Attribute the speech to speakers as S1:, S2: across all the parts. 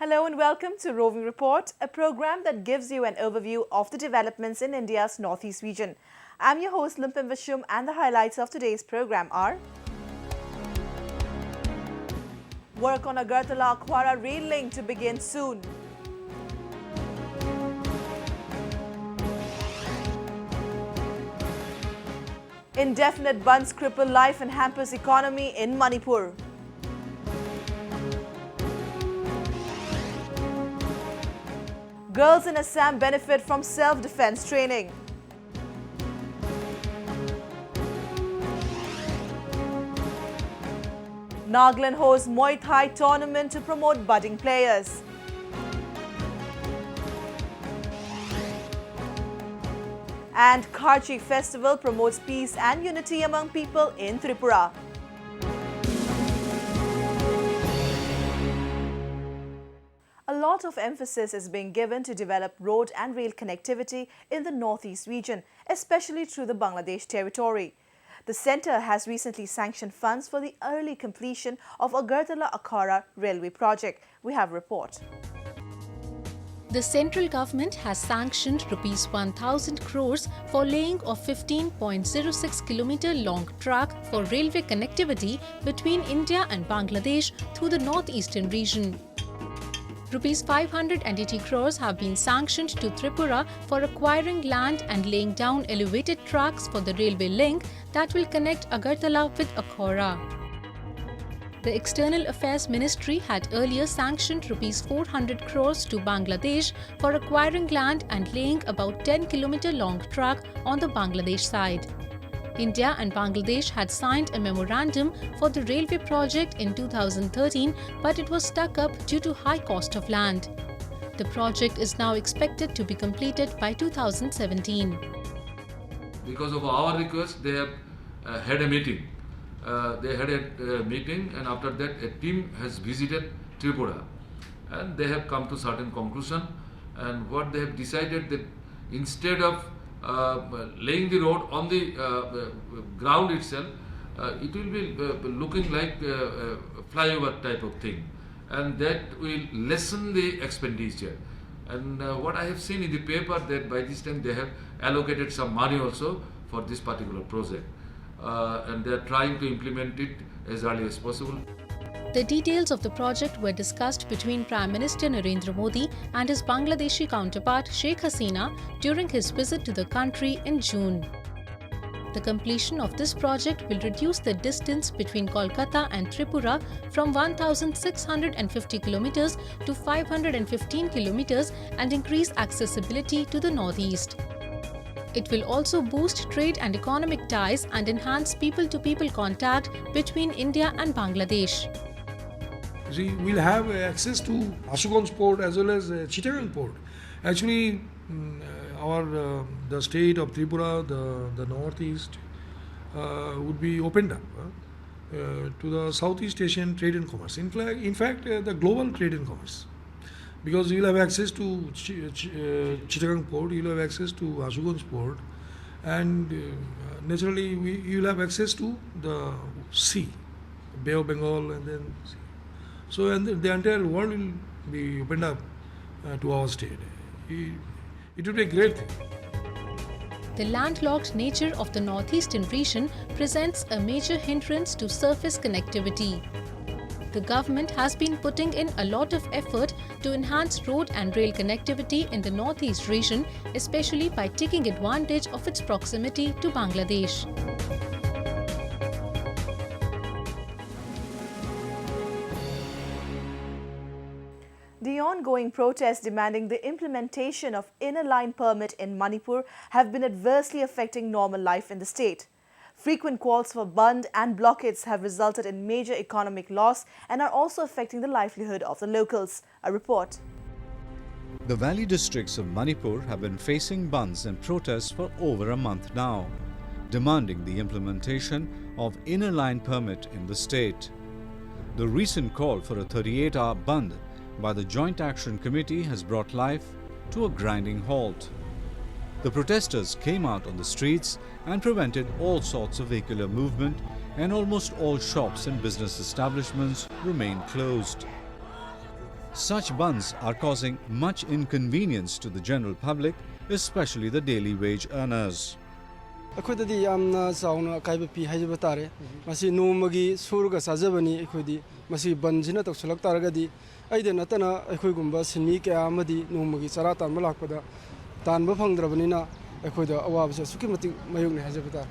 S1: Hello and welcome to Roving Report, a program that gives you an overview of the developments in India's northeast region. I'm your host Limpim Vishum and the highlights of today's program are: work on Agartala-Akhwara rail link to begin soon. Indefinite bunds cripple life and hampers economy in Manipur. Girls in Assam benefit from self-defense training. Nagaland hosts Muay Thai tournament to promote budding players. And Karchi festival promotes peace and unity among people in Tripura. A lot of emphasis is being given to develop road and rail connectivity in the northeast region, especially through the Bangladesh territory. The centre has recently sanctioned funds for the early completion of Agartala-Akhwara railway project. We have a report.
S2: The central government has sanctioned Rs 1,000 crores for laying of 15.06 kilometre long track for railway connectivity between India and Bangladesh through the northeastern region. Rs 580 crores have been sanctioned to Tripura for acquiring land and laying down elevated tracks for the railway link that will connect Agartala with Akhwara. The External Affairs Ministry had earlier sanctioned Rs 400 crores to Bangladesh for acquiring land and laying about 10-kilometre long track on the Bangladesh side. India and Bangladesh had signed a memorandum for the railway project in 2013, but it was stuck up due to high cost of land. The project is now expected to be completed by 2017.
S3: Because of our request, they have had a meeting. They had a meeting, and after that a team has visited Tripura, and they have come to certain conclusion. And what they have decided, that instead of laying the road on the ground itself, it will be looking like a flyover type of thing, and that will lessen the expenditure. And what I have seen in the paper, that by this time they have allocated some money also for this particular project, and they are trying to implement it as early as possible.
S2: The details of the project were discussed between Prime Minister Narendra Modi and his Bangladeshi counterpart Sheikh Hasina during his visit to the country in June. The completion of this project will reduce the distance between Kolkata and Tripura from 1,650 kilometers to 515 kilometers and increase accessibility to the northeast. It will also boost trade and economic ties and enhance people-to-people contact between India and Bangladesh.
S4: See, we'll have access to Ashuganj port as well as Chittagong port. Actually, the state of Tripura, the northeast, would be opened up to the Southeast Asian trade and commerce. In fact, the global trade and commerce, because you'll have access to Chittagong port, you'll have access to Ashuganj port, and naturally you'll have access to the sea, Bay of Bengal, and then sea. So, and the entire world will be opened up to our state. It will be a great thing.
S2: The landlocked nature of the northeastern region presents a major hindrance to surface connectivity. The government has been putting in a lot of effort to enhance road and rail connectivity in the northeast region, especially by taking advantage of its proximity to Bangladesh.
S1: The ongoing protests demanding the implementation of inner line permit in Manipur have been adversely affecting normal life in the state. Frequent calls for band and blockades have resulted in major economic loss and are also affecting the livelihood of the locals. A report.
S5: The valley districts of Manipur have been facing bands and protests for over a month now, demanding the implementation of inner line permit in the state. The recent call for a 38-hour band by the Joint Action Committee has brought life to a grinding halt. The protesters came out on the streets and prevented all sorts of vehicular movement, and almost all shops and business establishments remained closed. Such bunds are causing much inconvenience to the general public, especially the daily wage earners.
S6: ꯑꯩꯈꯣꯏꯗꯗꯤ ꯌꯥꯝꯅ ꯆꯥꯎꯅ ꯑꯀꯥꯏꯕ ꯄꯤ ꯍꯥꯏꯖꯕ ꯇꯥꯔꯦ ꯃꯁꯤ ꯅꯣꯡꯃꯒꯤ ꯁꯨꯔꯒ ꯆꯥꯖꯕꯅꯤ ꯑꯩꯈꯣꯏꯗꯤ ꯃꯁꯤ ꯕꯟꯁꯤꯅ ꯇꯧꯁꯤꯜꯂꯛ ꯇꯥꯔꯒꯗꯤ ꯑꯩꯗ ꯅꯠꯇꯅ ꯑꯩꯈꯣꯏꯒꯨꯝꯕ ꯁꯤꯟꯃꯤ ꯀꯌꯥ ꯑꯃꯗꯤ ꯅꯣꯡꯃꯒꯤ ꯆꯔꯥ ꯇꯥꯟꯕ ꯂꯥꯛꯄꯗ ꯇꯥꯟꯕ ꯐꯪꯗ꯭ꯔꯕꯅꯤꯅ ꯑꯩꯈꯣꯏꯗ ꯑꯋꯥꯕꯁꯦ ꯑꯁꯨꯛꯀꯤ ꯃꯇꯤꯛ ꯃꯥꯌꯣꯛꯅꯩ ꯍꯥꯏꯖꯕ ꯇꯥꯔꯦ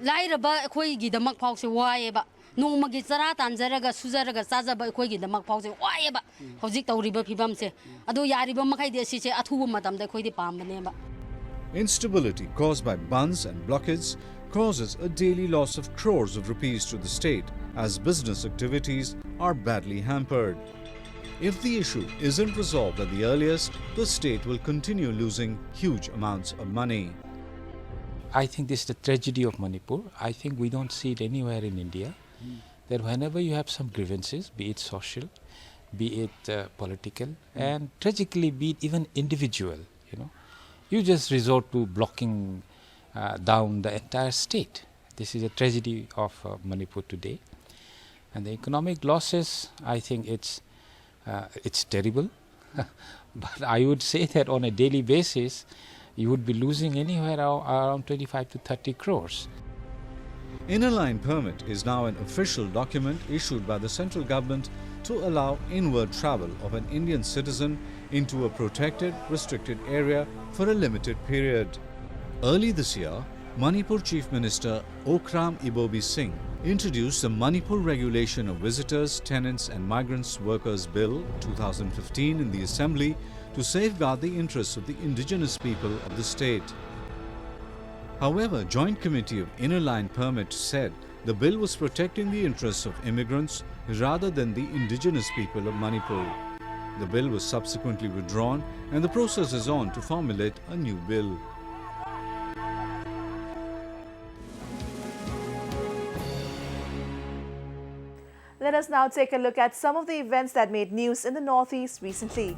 S7: ꯂꯥꯏꯔꯕ ꯑꯩꯈꯣꯏꯒꯤꯗꯃꯛ ꯐꯥꯎꯁꯦ ꯋꯥꯏꯌꯦꯕ ꯅꯣꯡꯃꯒꯤ ꯆꯔꯥ ꯇꯥꯟꯖꯔꯒ ꯁꯨꯖꯔꯒ ꯆꯥꯖꯕ ꯑꯩꯈꯣꯏꯒꯤꯗꯃꯛ ꯐꯥꯎꯁꯦ ꯋꯥꯏꯌꯦꯕ ꯍꯧꯖꯤꯛ ꯇꯧꯔꯤꯕ ꯐꯤꯕꯝꯁꯦ ꯑꯗꯣ ꯌꯥꯔꯤꯕ ꯃꯈꯩꯗꯤ ꯑꯁꯤꯁꯦ ꯑꯊꯨꯕ ꯃꯇꯝꯗ ꯑꯩꯈꯣꯏꯗꯤ ꯄꯥꯝꯕꯅꯦꯕ.
S5: Instability caused by bunds and blockades causes a daily loss of crores of rupees to the state as business activities are badly hampered. If the issue isn't resolved at the earliest, the state will continue losing huge amounts of money.
S8: I think this is the tragedy of Manipur. I think we don't see it anywhere in India. That whenever you have some grievances, be it social, be it political, and tragically be it even individual, you just resort to blocking down the entire state. This is a tragedy of Manipur today. And the economic losses, I think it's terrible. But I would say that on a daily basis, you would be losing anywhere around 25 to 30 crores.
S5: Inner line permit is now an official document issued by the central government to allow inward travel of an Indian citizen into a protected, restricted area for a limited period. Early this year, Manipur Chief Minister Okram Ibobi Singh introduced the Manipur Regulation of Visitors, Tenants and Migrants Workers Bill 2015 in the Assembly to safeguard the interests of the indigenous people of the state. However, Joint Committee of Inner Line Permit said the bill was protecting the interests of immigrants rather than the indigenous people of Manipur. The bill was subsequently withdrawn and the process is on to formulate a new bill.
S1: Let us now take a look at some of the events that made news in the Northeast recently.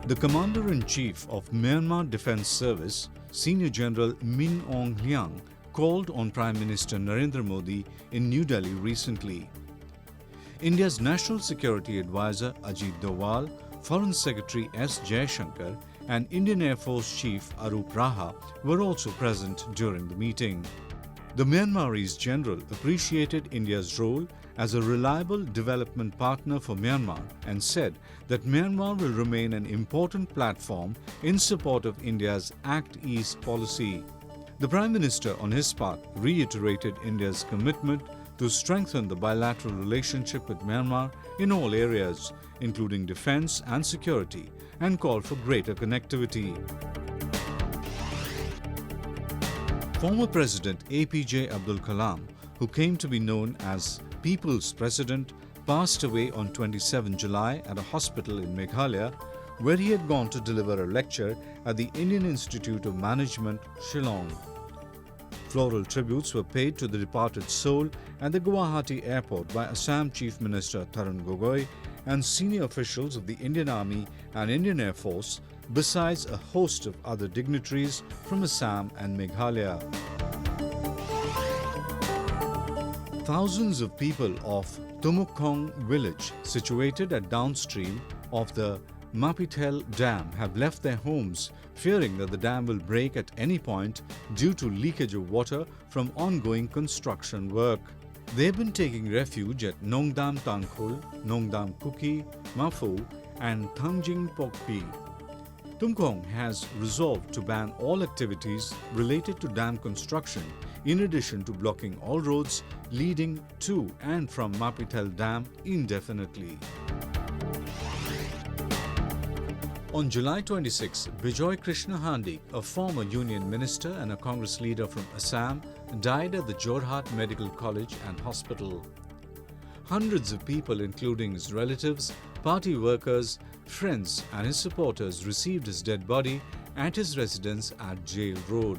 S5: The Commander-in-Chief of Myanmar Defence Service, Senior General Min Aung Hlaing, called on Prime Minister Narendra Modi in New Delhi recently. India's National Security Advisor Ajit Doval, Foreign Secretary S. Jaishankar and Indian Air Force Chief Arup Raha were also present during the meeting. The Myanmarese general appreciated India's role as a reliable development partner for Myanmar and said that Myanmar will remain an important platform in support of India's Act East policy. The Prime Minister, on his part, reiterated India's commitment to strengthen the bilateral relationship with Myanmar in all areas, including defense and security, and called for greater connectivity. Former President APJ Abdul Kalam, who came to be known as People's President, passed away on 27 July at a hospital in Meghalaya, where he had gone to deliver a lecture at the Indian Institute of Management, Shillong. Floral tributes were paid to the departed soul at the Guwahati airport by Assam Chief Minister Tarun Gogoi and senior officials of the Indian Army and Indian Air Force, besides a host of other dignitaries from Assam and Meghalaya. Thousands of people of Tumukhong village, situated at downstream of the Mapitel Dam, have left their homes, fearing that the dam will break at any point due to leakage of water from ongoing construction work. They have been taking refuge at Nongdam Tangkhul, Nongdam Kuki, Mafu and Thangjing Pokpi. Tumkhong has resolved to ban all activities related to dam construction, in addition to blocking all roads leading to and from Mapitel Dam indefinitely. On July 26, Bijoy Krishna Handi, a former union minister and a Congress leader from Assam, died at the Jorhat Medical College and Hospital. Hundreds of people, including his relatives, party workers, friends and his supporters, received his dead body at his residence at Jail Road.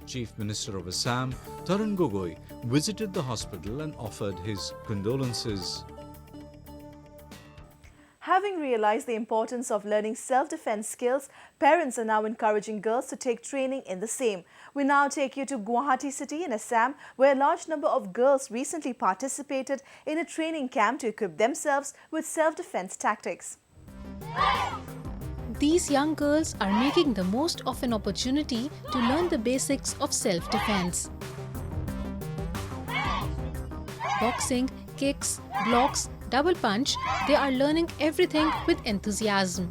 S5: Chief Minister of Assam, Tarun Gogoi, visited the hospital and offered his condolences.
S1: Having realized the importance of learning self-defense skills, parents are now encouraging girls to take training in the same. We now take you to Guwahati city in Assam, where a large number of girls recently participated in a training camp to equip themselves with self-defense tactics.
S2: These young girls are making the most of an opportunity to learn the basics of self-defense. Boxing, kicks, blocks, double punch, they are learning everything with enthusiasm.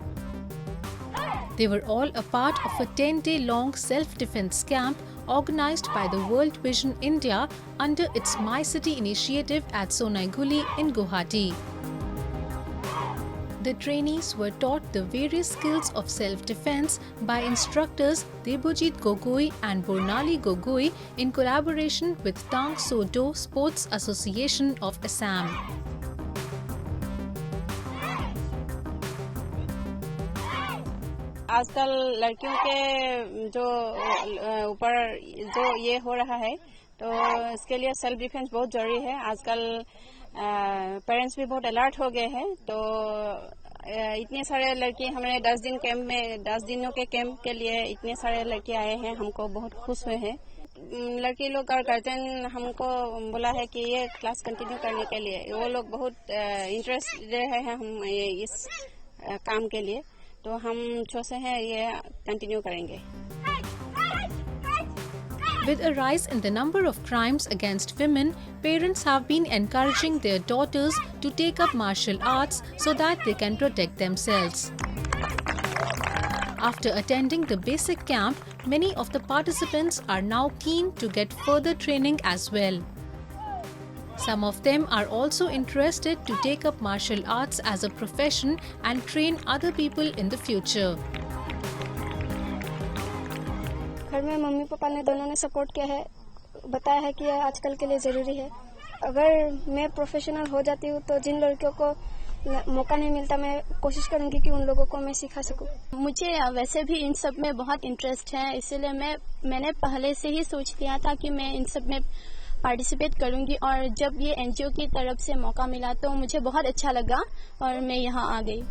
S2: They were all a part of a 10-day-long self-defense camp organized by the World Vision India under its My City initiative at Sonaiguli in Guwahati. The trainees were taught the various skills of self-defense by instructors Debojit Gogoi and Bornali Gogoi in collaboration with Tang So Do Sports Association of Assam.
S9: आजकल लड़कियों के जो ऊपर जो ये हो रहा है तो इसके लिए सेल्फ डिफेंस बहुत जरूरी है। आजकल पेरेंट्स भी बहुत अलर्ट हो गए हैं। तो इतने सारे लड़की हमारे 10 दिन कैंप में 10 दिनों के कैंप के लिए इतने सारे लड़के आए हैं, हमको बहुत खुश हुए हैं। लड़की लोग और गार्जियन हमको बोला है कि ये क्लास कंटिन्यू करने के लिए वो लोग बहुत इंटरेस्ट रहे हैं हम इस काम के लिए, तो हम सोचे हैं ये कंटिन्यू करेंगे।
S2: With a rise in the number of crimes against women, parents have been encouraging their daughters to take up martial arts so that they can protect themselves. After attending the basic camp, many of the participants are now keen to get further training as well. Some of them are also interested to take up martial arts as a profession and train other people in the future.
S10: घर में mummy papa ने दोनों ने support किया है, बताया है कि यह आजकल के लिए ज़रूरी है। अगर मैं प्रोफेशनल हो जाती हूँ तो जिन लड़कियों को मौका नहीं मिलता मैं कोशिश करूँगी कि उन लोगों को मैं सिखा सकूँ।
S11: मुझे वैसे भी इन सब में बहुत इंटरेस्ट है, इसीलिए मैंने पहले से ही सोच लिया था कि मैं इन सब में पार्टिसिपेट करूँगी और जब ये एनजीओ की तरफ से मौका मिला तो मुझे बहुत अच्छा लगा और मैं यहाँ आ गई।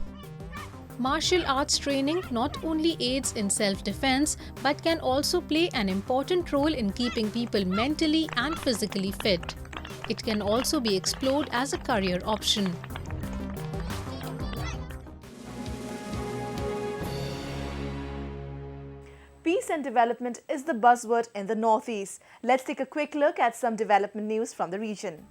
S2: Martial arts training not only aids in self-defense but can also play an important role in keeping people mentally and physically fit. It can also be explored as a career option.
S1: Peace and development is the buzzword in the Northeast. Let's take a quick look at some development news from the region.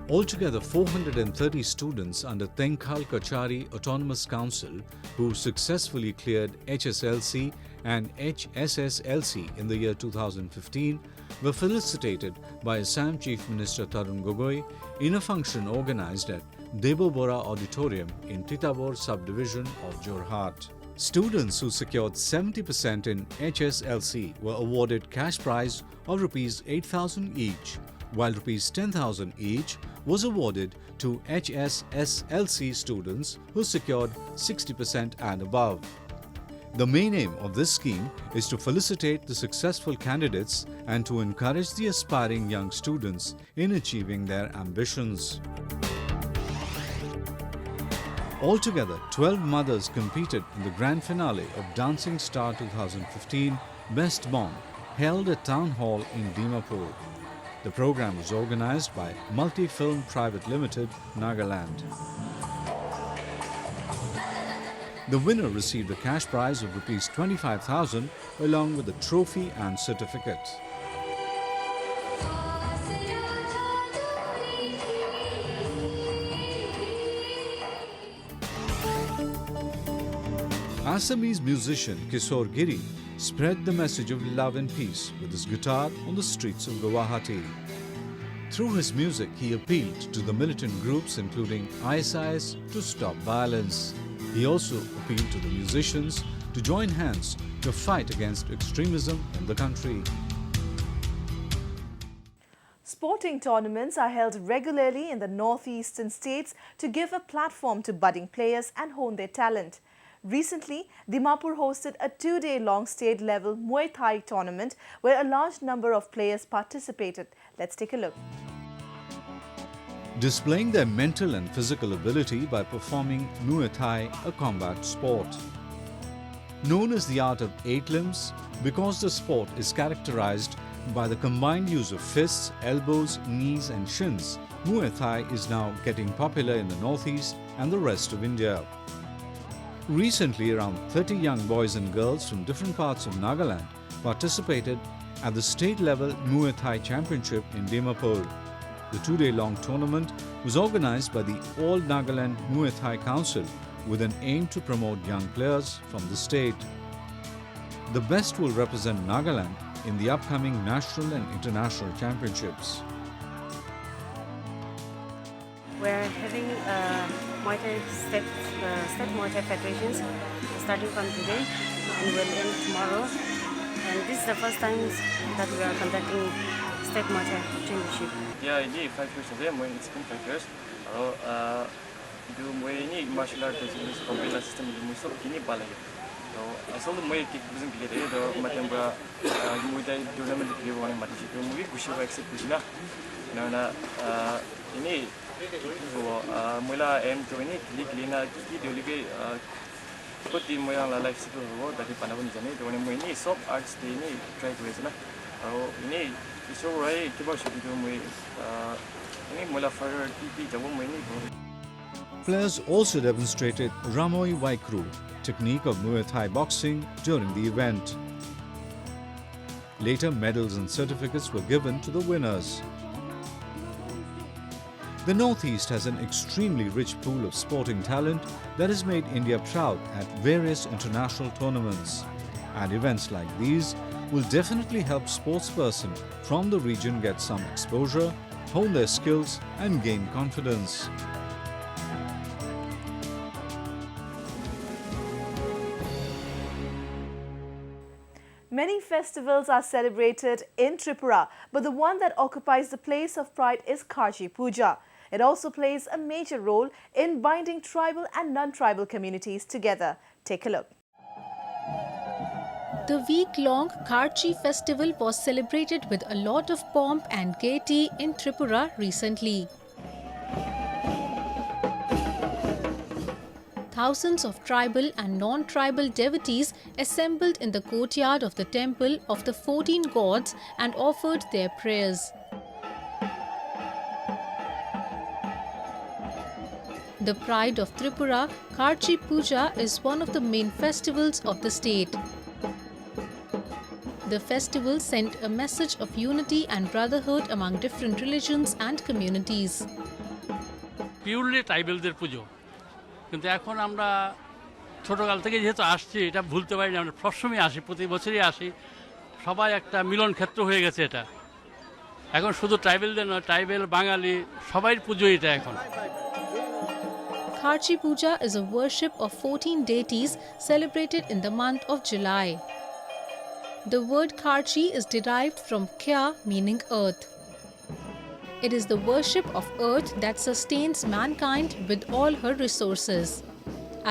S5: Altogether, 430 students under Tenkhal Kachari Autonomous Council who successfully cleared HSLC and HSSLC in the year 2015 were felicitated by Assam Chief Minister Tarun Gogoi in a function organized at Debobora Auditorium in Titavor subdivision of Jorhat. Students who secured 70% in HSLC were awarded cash prize of Rs 8,000 each, while Rs 10,000 each was awarded to HSSLC students who secured 60% and above. The main aim of this scheme is to felicitate the successful candidates and to encourage the aspiring young students in achieving their ambitions. Altogether, 12 mothers competed in the grand finale of Dancing Star 2015 Best Born, held at Town Hall in Dimapur. The program was organized by Multi Film Private Limited, Nagaland. The winner received a cash prize of Rs 25,000 along with a trophy and certificate. Assamese musician Kishore Giri spread the message of love and peace with his guitar on the streets of Guwahati. Through his music, he appealed to the militant groups including ISIS to stop violence. He also appealed to the musicians to join hands to fight against extremism in the country.
S1: Sporting tournaments are held regularly in the northeastern states to give a platform to budding players and hone their talent. Recently, Dimapur hosted a 2-day-long state-level Muay Thai tournament where a large number of players participated. Let's take a look.
S5: Displaying their mental and physical ability by performing Muay Thai, a combat sport. Known as the art of 8 limbs, because the sport is characterized by the combined use of fists, elbows, knees and shins, Muay Thai is now getting popular in the northeast and the rest of India. Recently, around 30 young boys and girls from different parts of Nagaland participated at the state-level Muay Thai Championship in Dimapur. The two-day-long tournament was organized by the All Nagaland Muay Thai Council with an aim to promote young players from the state. The best will represent Nagaland in the upcoming national and international championships.
S12: We're having Muay Thai state Muay Thai federations starting from today and will end tomorrow. And this is the first time that we are conducting state Muay Thai championship.
S13: Yeah, ini 5 years ago, moi it's been 5 years. Aro do moi ini martial art is competition system di musuh kini balai. So asal moi kickboxing kiri do macam bra Muay Thai tournament kiri wani mati situ moi gusi wa accept gusi na. Na ini moi la aim to ini kiri na kiri dia lagi kot di moi yang la life situ ho dari panabun jani do moi ini soft arts di ini try gusi na. Aro ini isu rai kibar situ moi ini moi la further TV jauh moi ini.
S5: Players also demonstrated Ramoi Waikru, technique of Muay Thai boxing during the event. Later, medals and certificates were given to the winners. The Northeast has an extremely rich pool of sporting talent that has made India proud at various international tournaments. And events like these will definitely help sportspersons from the region get some exposure, hone their skills and gain confidence.
S1: Many festivals are celebrated in Tripura, but the one that occupies the place of pride is Karchi Puja. It also plays a major role in binding tribal and non-tribal communities together. Take a look.
S2: The week-long Karchi festival was celebrated with a lot of pomp and gaiety in Tripura recently. Thousands of tribal and non-tribal devotees assembled in the courtyard of the temple of the 14 gods and offered their prayers. The pride of Tripura, Karchi Puja is one of the main festivals of the state. The festival sent a message of unity and brotherhood among different religions and communities.
S14: Purely tribal der pujo. কিন্তু এখন আমরা ছোটকাল থেকে যেহেতু আসছি এটা ভুলতে পারি না আমরা সবসময় আসি প্রতি বছরই আসি সবাই একটা মিলন ক্ষেত্র হয়ে গেছে এটা এখন শুধু ট্রাইবেলদের নয় ট্রাইবেল বাঙালি সবাইর পুজো এটা এখন
S2: Karchi Puja is a worship of 14 deities celebrated in the month of July. The word Karchi is derived from Kya, meaning earth. It is the worship of earth that sustains mankind with all her resources.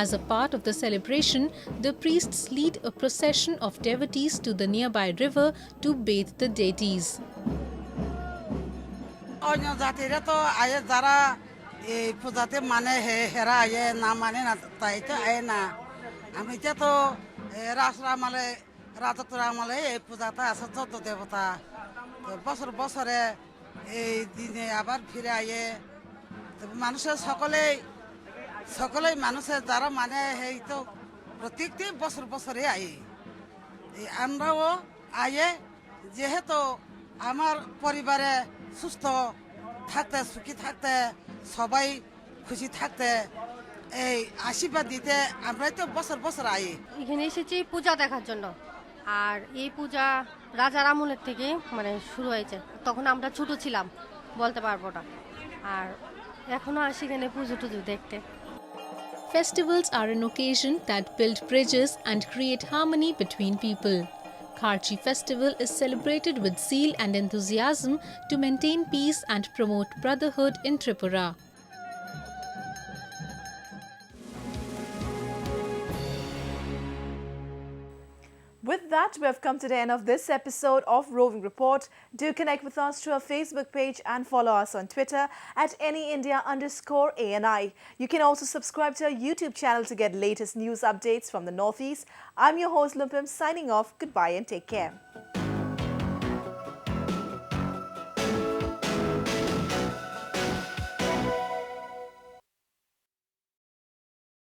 S2: As a part of the celebration, the priests lead a procession of devotees to the nearby river to bathe the deities.
S15: এই পূজাতে মানে হেরা আয়ে না মানে না তাই তো আয়ে না আমি তো রাসরা মালে রাজতরা মালে এই পূজাটা আছে যত দেবতা বছর বছরে এই দিনে আবার ফিরে আয়ে মানুষের সকলেই মানুষের যারা মানে এই তো প্রত্যেকটি বছর বছরে আয়ে আমরাও আয়ে যেহেতু আমার পরিবারে সুস্থ থাকতে সুখী থাকতে সবাই খুশি থাকতে এই আশীর্বাদ দিতে আমরাই তো বছর বছর আই
S16: এখানে এসেছি পূজা দেখার জন্য আর এই পূজা রাজার আমলের থেকে মানে শুরু হয়েছে তখন আমরা ছোট ছিলাম বলতে পারবো না আর এখনো আসি এখানে পুজো টুজো দেখতে
S2: Festivals are an occasion that build bridges and create harmony between people. Karchi festival is celebrated with zeal and enthusiasm to maintain peace and promote brotherhood in Tripura.
S1: With that, we have come to the end of this episode of Roving Report. Do connect with us through our Facebook page and follow us on Twitter at AnyIndia_ANI. You can also subscribe to our YouTube channel to get latest news updates from the Northeast. I'm your host Lumpim signing off. Goodbye and take care.